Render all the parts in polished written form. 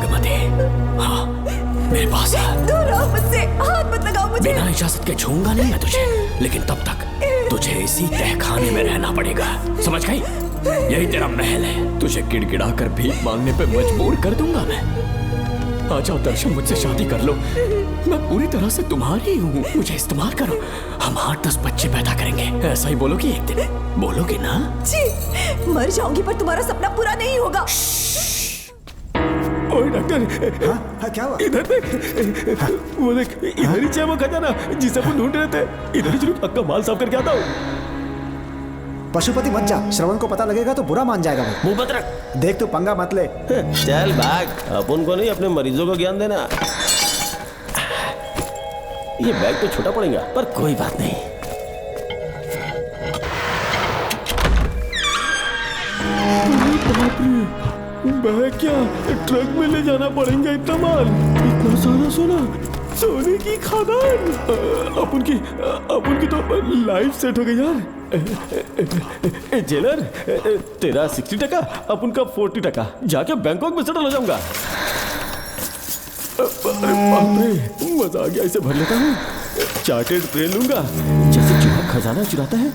नागमती, हाँ मेरे पास है। दूर रहो मुझसे, हाथ मत लगाओ मुझे। बिना इजाजत के छूंगा नहीं मैं तुझे, लेकिन तब तक तुझे इसी तहखाने में रहना पड़ेगा, समझ गई? यही तेरा महल है। तुझे गिड़गिड़ा कर भीख मांगने पे मजबूर कर दूंगा मैं। आ जाओ दर्शन, मुझसे शादी कर लो, मैं पूरी तरह से तुम्हारी हूँ, मुझे इस्तेमाल करो। हम 8-10 बच्चे पैदा करेंगे, ऐसा ही बोलोगी एक दिन? बोलोगी ना? जी, मर जाऊंगी पर तुम्हारा सपना पूरा नहीं होगा। ओए डॉक्टर, हाँ क्या हुआ? इधर देख, वो देख, इधर ही चाहे वो खजाना जिसे अपन ढूंढ रहे थे। इधर ही जरूर पक्का माल साफ करके आता हूँ। पशुपति मत जा, श्रवण को पता लगेगा तो बुरा मान जाएगा वो। मुंह मत रख। देख तू पंगा मत ले। चल भाग, अपन को नहीं अपने मरीजों को ज्ञान देना। ये बैग तो छोटा पड़ेगा पर कोई बात नहीं। बैग क्या ट्रक में ले जाना पड़ेगा? इतना माल, इतना सारा सोना, सोने की खादान। अपन की तो लाइफ सेट हो गई यार। जेलर, तेरा 60%, अपन का 40%। जाके बैंकॉक में सेटल हो जाऊंगा। अरे बाप रे, मजा आ गया, इसे भर लेता हूँ। चार्टेड प्लेन लूंगा, जैसे चूहा खजाना चुराता है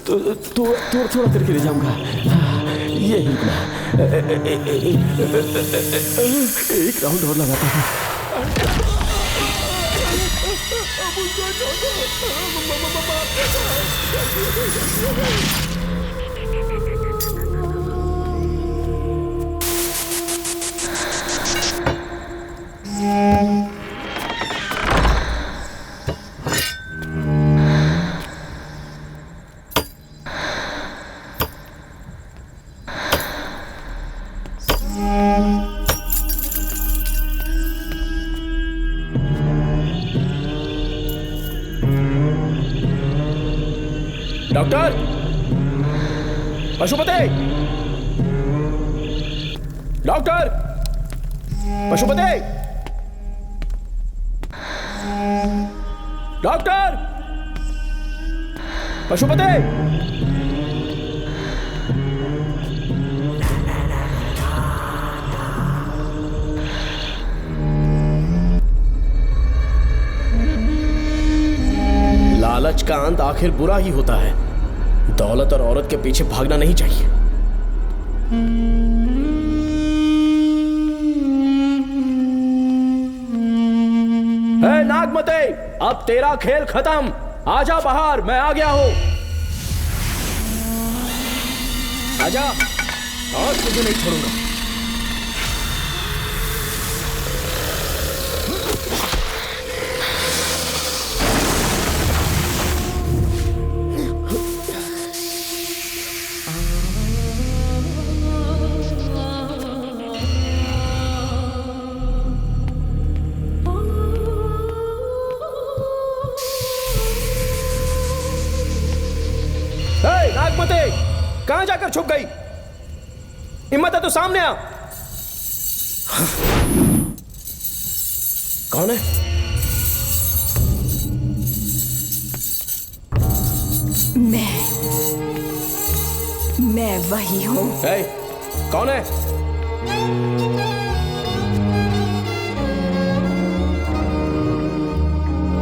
तो थोड़ा करके ले जाऊंगा। ये ही रुकना, एक राउंड और लगाता हूँ। Doctor, Pashupati, doctor, Pashupati, doctor, Pashupati. लालच का अंत आखिर बुरा ही होता है। दौलत और औरत के पीछे भागना नहीं चाहिए। हे नागमते, अब तेरा खेल खत्म। आजा बाहर, मैं आ गया हूं। आजा, आज तुझे नहीं छोड़ूंगा। नागमते, कहां जाकर छुप गई? हिम्मत है तो सामने आ। कौन है? मैं वही हूं। कौन है?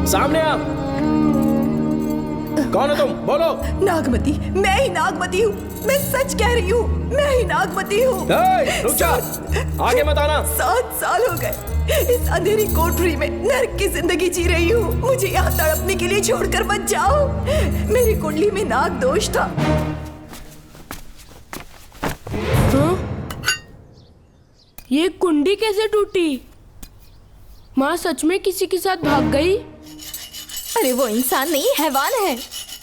सामने आ। कौन है तुम? बोलो। नागमती, मैं ही नागमती हूँ। मैं सच कह रही हूँ, मैं ही नागमती हूँ। रुक जा, आगे मत आना। 7 साल हो गए इस अंधेरी कोठरी में नर्क की जिंदगी जी रही हूँ। मुझे यहाँ तड़पने के लिए छोड़कर मत जाओ। मेरी कुंडली में नाग दोष था। ये कुंडी कैसे टूटी? माँ सच में किसी के साथ भाग गई? अरे वो इंसान नहीं, हैवान है।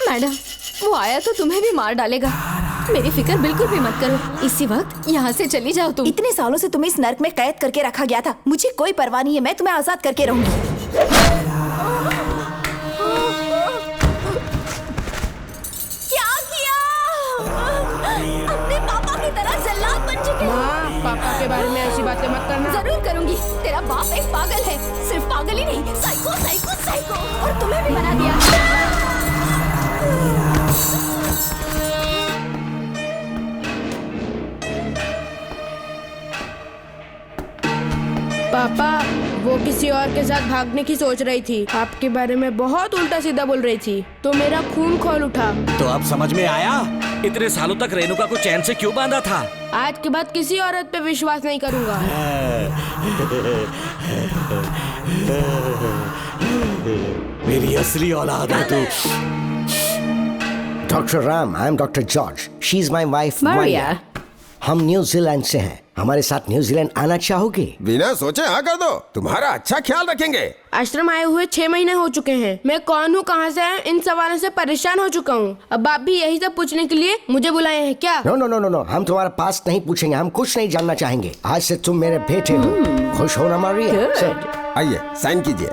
मैडम, वो आया तो तुम्हें भी मार डालेगा। मेरी फिक्र बिल्कुल भी मत करो। इसी वक्त यहाँ से चली जाओ तुम। इतने सालों से तुम्हें इस नर्क में कैद करके रखा गया था। मुझे कोई परवाह नहीं है, मैं तुम्हें आजाद करके रहूंगी। क्या किया? अपने पापा की तरह जल्लाद बन चुके हो। पापा के बारे में ऐसी बातें मत करना। जरूर करूंगी। तेरा बाप एक पागल है, सिर्फ पागल ही नहीं, साइको साइको साइको। और तुम्हें भी बना दिया। पापा, वो किसी और के साथ भागने की सोच रही थी। आपके बारे में बहुत उल्टा सीधा बोल रही थी, तो मेरा खून खौल उठा। तो अब समझ में आया इतने सालों तक रेणुका को चैन से क्यों बांधा था। आज के बाद किसी औरत पे विश्वास नहीं करूंगा। मेरी असली औलाद है तू। Doctor Ram, I am doctor George, she is my wife Maria. हम न्यूजीलैंड से हैं, हमारे साथ न्यूजीलैंड आना चाहोगे? बिना सोचे हाँ कर दो, तुम्हारा अच्छा ख्याल रखेंगे। आश्रम आए हुए 6 महीने हो चुके हैं। मैं कौन हूँ, कहाँ से आया, इन सवालों से परेशान हो चुका हूँ। अब आप भी यही सब पूछने के लिए मुझे बुलाए हैं क्या? No no no no no, हम तुम्हारा पास नहीं पूछेंगे, हम कुछ नहीं जानना चाहेंगे। आज से तुम मेरे बेटे हो। खुश हो ना मारिया? आइए साइन कीजिए।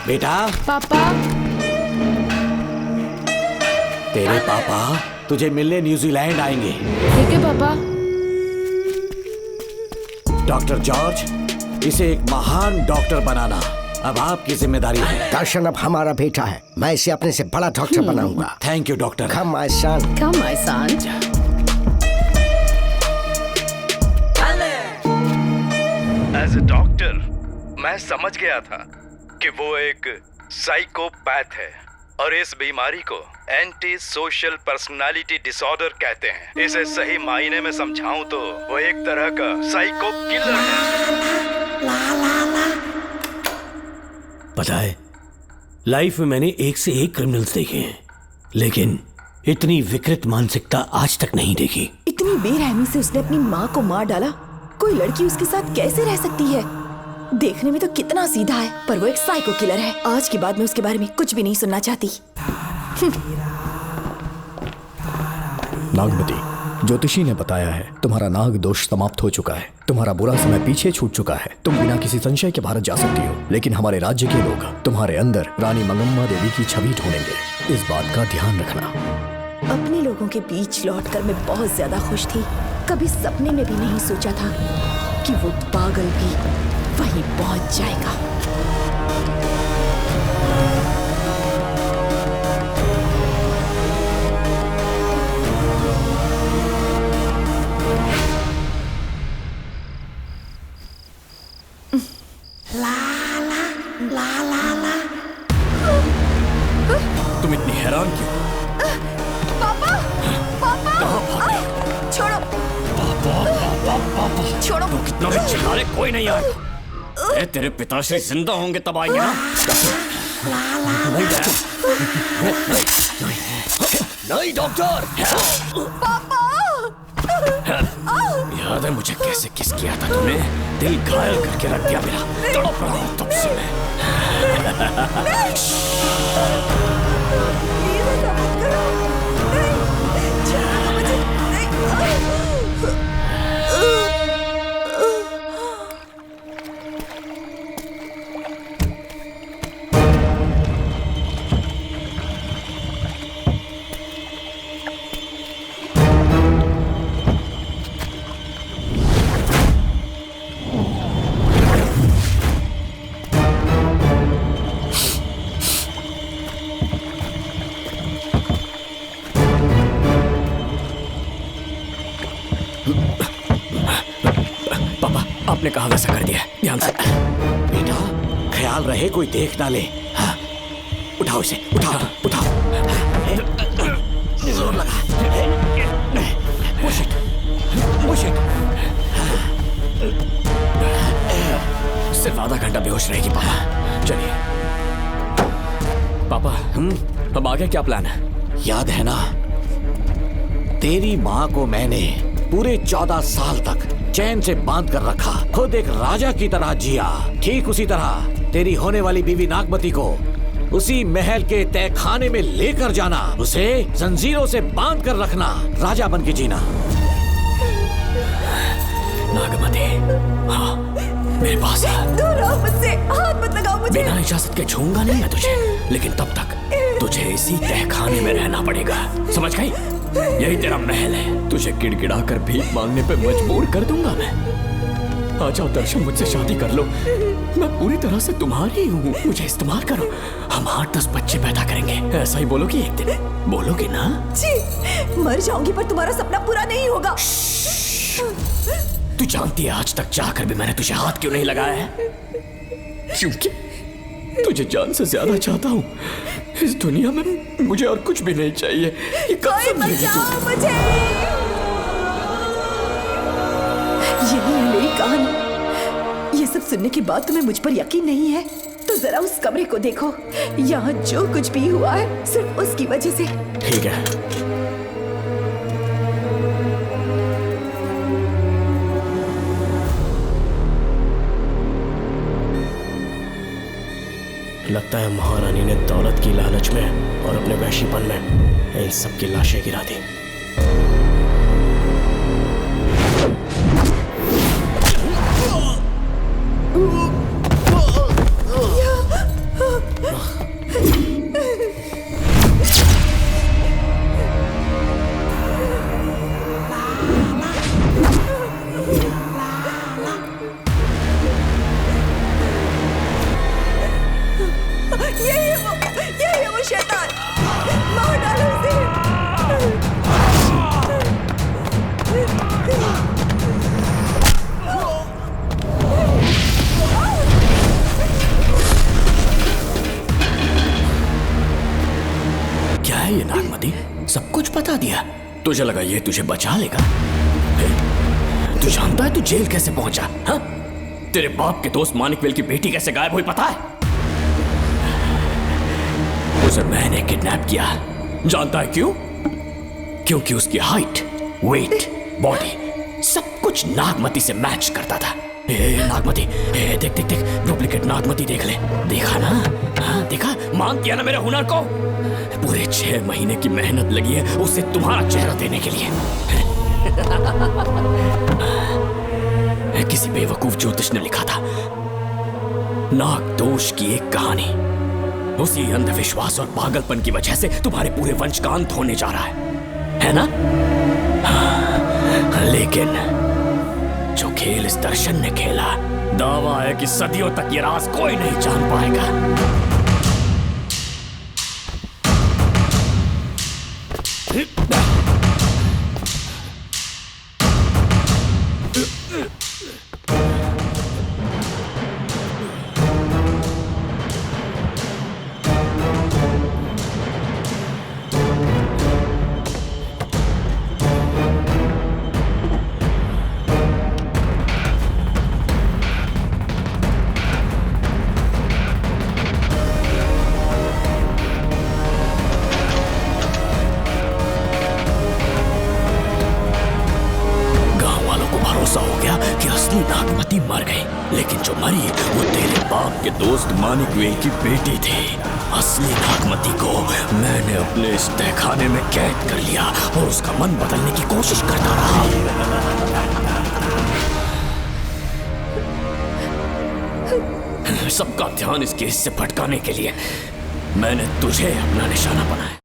बेटा, पापा, तेरे पापा तुझे मिलने न्यूजीलैंड आएंगे। ठीक है पापा। डॉक्टर जॉर्ज, इसे एक महान डॉक्टर बनाना अब आपकी जिम्मेदारी है। दर्शन अब हमारा बेटा है, मैं इसे अपने से बड़ा डॉक्टर बनाऊंगा। Thank you doctor. Come my son. Come my son. As a doctor मैं समझ गया था कि वो एक साइकोपैथ है और इस बीमारी को एंटी सोशल पर्सनालिटी डिसऑर्डर कहते हैं। इसे सही मायने में समझाऊं तो वो एक तरह का साइको किलर है। पता है, लाइफ में मैंने एक से एक क्रिमिनल्स देखे हैं, लेकिन इतनी विकृत मानसिकता आज तक नहीं देखी। इतनी बेरहमी से उसने अपनी माँ को मार डाला। कोई लड़की उसके साथ कैसे रह सकती है? देखने में तो कितना सीधा है, पर वो एक साइको किलर है। आज के बाद मैं उसके बारे में कुछ भी नहीं सुनना चाहती। नागमती, ज्योतिषी ने बताया है तुम्हारा नाग दोष समाप्त हो चुका है, तुम्हारा बुरा समय पीछे छूट चुका है, तुम बिना किसी संशय के भारत जा सकती हो। लेकिन हमारे राज्य के लोग तुम्हारे अंदर रानी मंगम्मा देवी की छवि ढूंढेंगे, इस बात का ध्यान रखना। अपने लोगों के बीच लौटकर मैं बहुत ज्यादा खुश थी। कभी सपने में भी नहीं सोचा था कि वो पागल भी वहीं पहुंच जाएगा। तुम इतनी हैरान क्यों? पापा, पापा, छोड़ो, छोड़ो। कितना भी चिल्ला ले, कोई नहीं आएगा। तेरे पिताश्री जिंदा होंगे तब आएंगे ना। नहीं डॉक्टर। याद है मुझे कैसे किस किया था तूने? दिल घायल करके रख दिया मेरा। तड़प रहा हूं तब से मैं। आपने कहा वैसा कर दिया, ध्यान से। बेटा ख्याल रहे कोई देख ना ले। हाँ। उठाओ इसे, उठाओ उठाओ। जोर लगा। Push it, push it. सिर्फ आधा घंटा बेहोश रहेगी पापा। चलिए पापा, अब आगे क्या प्लान है? याद है ना, तेरी माँ को मैंने पूरे 14 साल तक चैन से बांध कर रखा, खुद एक राजा की तरह जिया। ठीक उसी तरह तेरी होने वाली बीवी नागमती को उसी महल के तहखाने में लेकर जाना, उसे जंजीरों से बांध कर रखना, राजा बन के जीना। नागमती, हाँ मेरे पास है। दूर रहो मुझसे, हाथ मत लगाओ मुझे। बिना इजाजत के छूंगा नहीं मैं तुझे, लेकिन तब तक तुझे इसी तहखाने में रहना पड़ेगा, समझ गई? यही तेरा महल है। तुझे गिड़गिड़ा कर भीख मांगने पे मजबूर कर दूंगा मैं। आ जाओ दर्शन, मुझसे शादी कर लो। मैं पूरी तरह से तुम्हारी हूँ, मुझे इस्तेमाल करो। हम 8-10 बच्चे पैदा करेंगे। ऐसा ही बोलोगी एक दिन? बोलोगी ना? जी, मर जाऊंगी पर तुम्हारा सपना पूरा नहीं होगा। तू जानती है आज तक चाहकर भी मैंने तुझे हाथ क्यों नहीं लगाया है? क्योंकि तुझे जान से ज्यादा चाहता हूँ। इस दुनिया में मुझे और कुछ भी नहीं चाहिए। ये कब समझेगी तू? मुझे यही है मेरी कहानी। ये सब सुनने के बाद तुम्हें मुझ पर यकीन नहीं है तो जरा उस कमरे को देखो। यहाँ जो कुछ भी हुआ है सिर्फ उसकी वजह से। ठीक है, लगता है महारानी ने दौलत की लालच में और अपने वैशीपन में इन सब की लाशें गिरा दी। यही है वो शैतान। मार डालो उसे। क्या है ये नागमती? सब कुछ बता दिया। तुझे लगा ये तुझे बचा लेगा? तू जानता है तू जेल कैसे पहुंचा? हाँ? तेरे बाप के दोस्त मानिकवेल की बेटी कैसे गायब हुई पता है? उसे मैंने किडनैप किया। जानता है क्यों? क्योंकि उसकी हाइट, वेट, बॉडी सब कुछ नागमती से मैच करता था। नागमती, देख देख देख, डुप्लीकेट नागमती देख ले। देखा ना? हाँ देखा? मान किया ना मेरे हुनर को? पूरे 6 महीने की मेहनत लगी है उसे तुम्हारा चेहरा देने के लिए। किसी बेवकूफ ज्योतिष ने लिखा था नाग दोष की एक कहानी। उसी अंधविश्वास और पागलपन की वजह से तुम्हारे पूरे वंश का अंत होने जा रहा है ना? हाँ, लेकिन जो खेल इस दर्शन ने खेला, दावा है कि सदियों तक ये राज कोई नहीं जान पाएगा। मानिकवेल की बेटी थी। असली नागमती को मैंने अपने इस तहखाने में कैद कर लिया और उसका मन बदलने की कोशिश करता रहा। सबका ध्यान इस केस से भटकाने के लिए मैंने तुझे अपना निशाना बनाया।